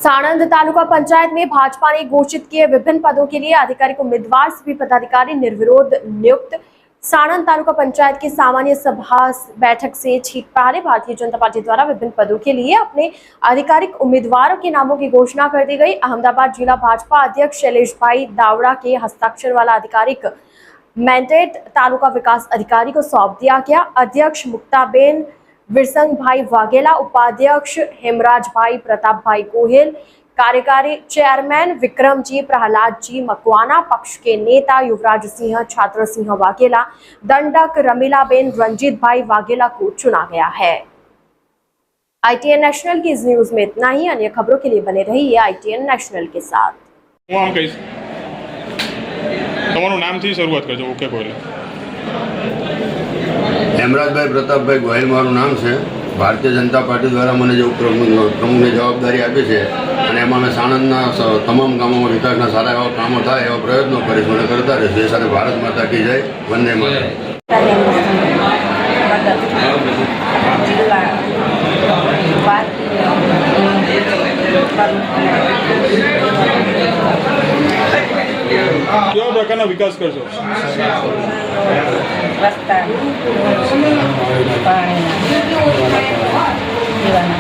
साणंद तालुका पंचायत में भाजपा ने घोषित किए विभिन्न पदों के लिए आधिकारिक उम्मीदवार सभी पदाधिकारी निर्विरोध नियुक्त। साणंद तालुका पंचायत की सामान्य सभा बैठक से ठीक पहले भारतीय जनता पार्टी द्वारा विभिन्न पदों के लिए अपने आधिकारिक उम्मीदवारों के नामों की घोषणा कर दी गई। अहमदाबाद जिला भाजपा अध्यक्ष शैलेश भाई दावड़ा के हस्ताक्षर वाला आधिकारिक मैंडेट तालुका विकास अधिकारी को सौंप दिया गया। अध्यक्ष मुक्ताबेन विरसंग भाई वाघेला, उपाध्यक्ष हेमराज भाई प्रताप भाई गोहिल, कार्यकारी चेयरमैन विक्रम जी प्रहलाद जी मकवाना, पक्ष के नेता युवराज सिंह छात्र सिंह वाघेला, दंडक रमीलाबेन रंजीत भाई वाघेला को चुना गया है। ITN नेशनल की इस न्यूज में इतना ही। अन्य खबरों के लिए बने रहिए ITN नेशनल के साथ। नाम थी शुरुआत करजो। ओके कोई हेमराजभाई प्रतापभाई गोहिल मारू नाम है। भारतीय जनता पार्टी द्वारा मैंने जो प्रमुखने जवाबदारी आपी है और एम मैं साणंदना तमाम गामों में विकासना सारा एवं कामों था एवं प्रयत्नों करीश मैंने करता रहीश। ए साथ भारत माता की जय, वंदे मातरम। કેવા પ્રકારનો વિકાસ કરશો? રસ્તા, પાણી, પીવાના